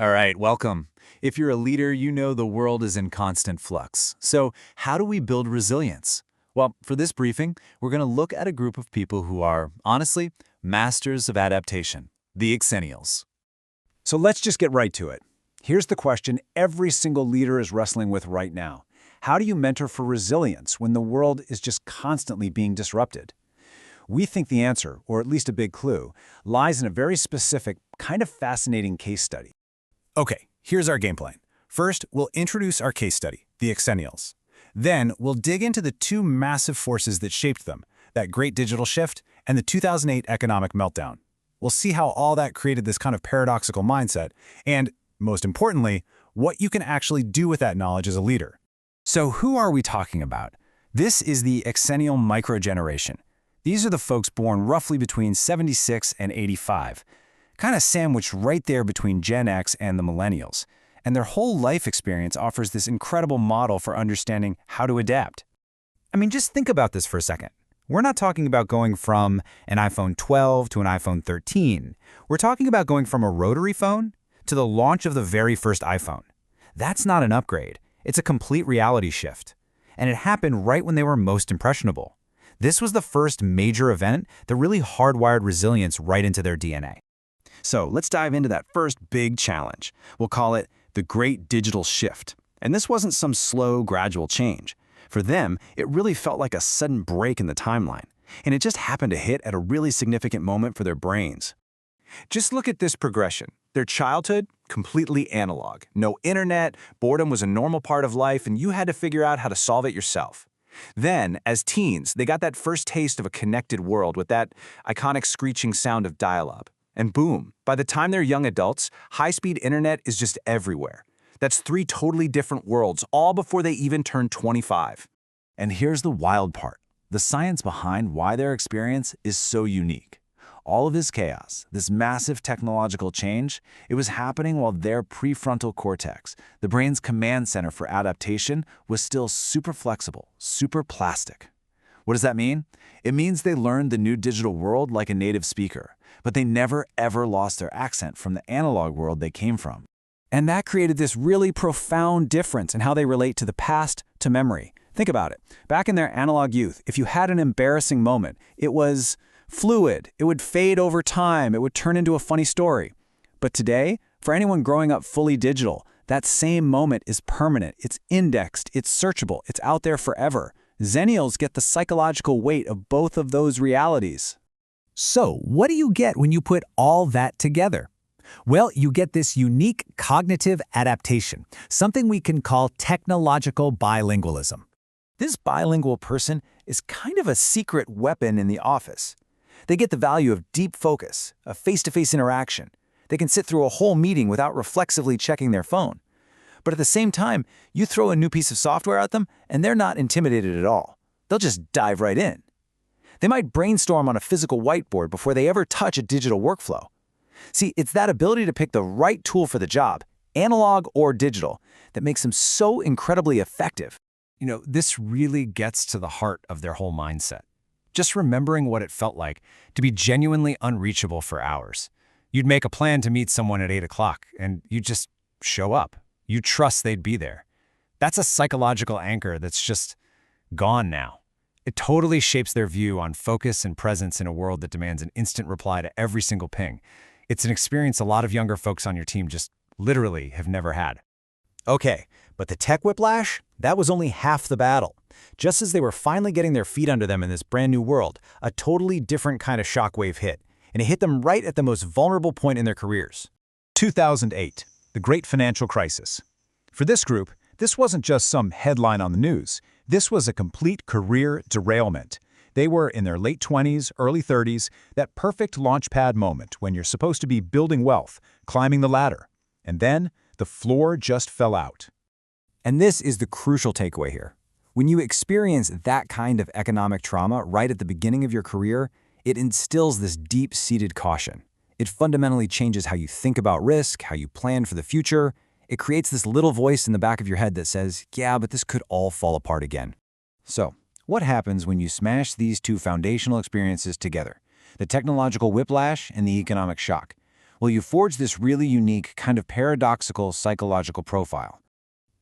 All right, welcome. If you're a leader, you know the world is in constant flux. So, how do we build resilience? Well, for this briefing, we're going to look at a group of people who are, honestly, masters of adaptation, the Xennials. So let's just get right to it. Here's the question every single leader is wrestling with right now. How do you mentor for resilience when the world is just constantly being disrupted? We think the answer, or at least a big clue, lies in a very specific, kind of fascinating case study. Okay, here's our game plan. First, we'll introduce our case study, the Xennials. Then, we'll dig into the two massive forces that shaped them, that great digital shift and the 2008 economic meltdown. We'll see how all that created this kind of paradoxical mindset, and, most importantly, what you can actually do with that knowledge as a leader. So who are we talking about? This is the Xennial microgeneration. These are the folks born roughly between 76 and 85, kind of sandwiched right there between Gen X and the Millennials. And their whole life experience offers this incredible model for understanding how to adapt. I mean, just think about this for a second. We're not talking about going from an iPhone 12 to an iPhone 13. We're talking about going from a rotary phone to the launch of the very first iPhone. That's not an upgrade. It's a complete reality shift. And it happened right when they were most impressionable. This was the first major event that really hardwired resilience right into their DNA. So let's dive into that first big challenge. We'll call it the Great Digital Shift. And this wasn't some slow, gradual change. For them, it really felt like a sudden break in the timeline. And it just happened to hit at a really significant moment for their brains. Just look at this progression. Their childhood, completely analog. No internet, boredom was a normal part of life, and you had to figure out how to solve it yourself. Then, as teens, they got that first taste of a connected world with that iconic screeching sound of dial-up. And boom, by the time they're young adults, high-speed internet is just everywhere. That's three totally different worlds, all before they even turn 25. And here's the wild part. The science behind why their experience is so unique. All of this chaos, this massive technological change, it was happening while their prefrontal cortex, the brain's command center for adaptation, was still super flexible, super plastic. What does that mean? It means they learned the new digital world like a native speaker, but they never ever lost their accent from the analog world they came from. And that created this really profound difference in how they relate to the past, to memory. Think about it. Back in their analog youth, if you had an embarrassing moment, it was fluid. It would fade over time. It would turn into a funny story. But today, for anyone growing up fully digital, that same moment is permanent. It's indexed. It's searchable. It's out there forever. Xennials get the psychological weight of both of those realities. So, what do you get when you put all that together? Well, you get this unique cognitive adaptation, something we can call technological bilingualism. This bilingual person is kind of a secret weapon in the office. They get the value of deep focus, a face-to-face interaction. They can sit through a whole meeting without reflexively checking their phone. But at the same time, you throw a new piece of software at them, and they're not intimidated at all. They'll just dive right in. They might brainstorm on a physical whiteboard before they ever touch a digital workflow. See, it's that ability to pick the right tool for the job, analog or digital, that makes them so incredibly effective. You know, this really gets to the heart of their whole mindset. Just remembering what it felt like to be genuinely unreachable for hours. You'd make a plan to meet someone at 8 o'clock, and you'd just show up. You trust they'd be there. That's a psychological anchor that's just gone now. It totally shapes their view on focus and presence in a world that demands an instant reply to every single ping. It's an experience a lot of younger folks on your team just literally have never had. Okay, but the tech whiplash, that was only half the battle. Just as they were finally getting their feet under them in this brand new world, a totally different kind of shockwave hit, and it hit them right at the most vulnerable point in their careers. 2008, the Great Financial Crisis. For this group, this wasn't just some headline on the news. This was a complete career derailment. They were in their late 20s, early 30s, that perfect launchpad moment when you're supposed to be building wealth, climbing the ladder. And then, the floor just fell out. And this is the crucial takeaway here. When you experience that kind of economic trauma right at the beginning of your career, it instills this deep-seated caution. It fundamentally changes how you think about risk, how you plan for the future. It creates this little voice in the back of your head that says, yeah, but this could all fall apart again. So, what happens when you smash these two foundational experiences together? The technological whiplash and the economic shock. Well, you forge this really unique, kind of paradoxical psychological profile.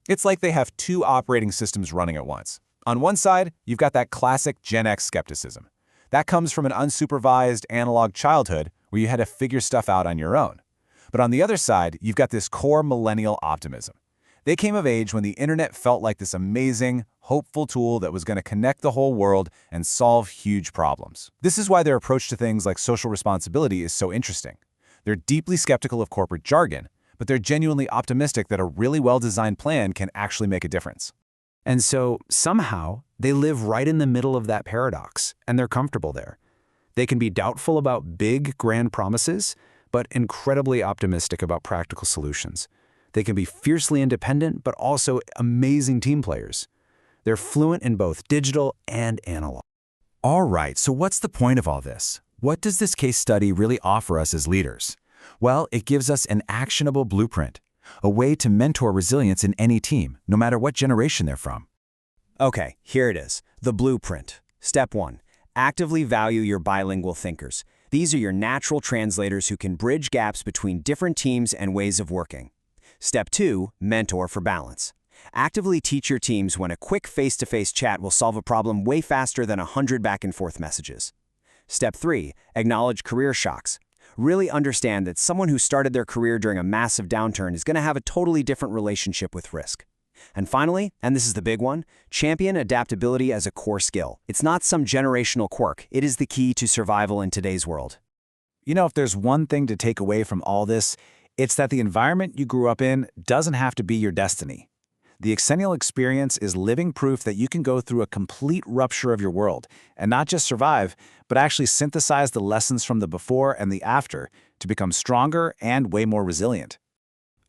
It's like they have two operating systems running at once. On one side, you've got that classic Gen X skepticism. That comes from an unsupervised analog childhood where you had to figure stuff out on your own. But on the other side, you've got this core millennial optimism. They came of age when the internet felt like this amazing, hopeful tool that was going to connect the whole world and solve huge problems. This is why their approach to things like social responsibility is so interesting. They're deeply skeptical of corporate jargon, but they're genuinely optimistic that a really well-designed plan can actually make a difference. And so, somehow, they live right in the middle of that paradox, and they're comfortable there. They can be doubtful about big, grand promises, but incredibly optimistic about practical solutions. They can be fiercely independent, but also amazing team players. They're fluent in both digital and analog. All right, so what's the point of all this? What does this case study really offer us as leaders? Well, it gives us an actionable blueprint, a way to mentor resilience in any team, no matter what generation they're from. Okay, here it is, the blueprint. Step 1, actively value your bilingual thinkers. These are your natural translators who can bridge gaps between different teams and ways of working. Step 2, mentor for balance. Actively teach your teams when a quick face-to-face chat will solve a problem way faster than 100 back-and-forth messages. Step 3, acknowledge career shocks. Really understand that someone who started their career during a massive downturn is going to have a totally different relationship with risk. And finally, and this is the big one, champion adaptability as a core skill. It's not some generational quirk. It is the key to survival in today's world. You know, if there's one thing to take away from all this, it's that the environment you grew up in doesn't have to be your destiny. The Xennial experience is living proof that you can go through a complete rupture of your world and not just survive, but actually synthesize the lessons from the before and the after to become stronger and way more resilient.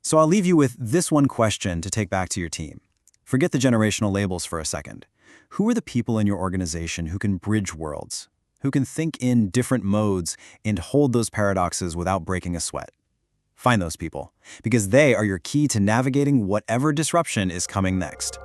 So I'll leave you with this one question to take back to your team. Forget the generational labels for a second. Who are the people in your organization who can bridge worlds, who can think in different modes and hold those paradoxes without breaking a sweat? Find those people, because they are your key to navigating whatever disruption is coming next.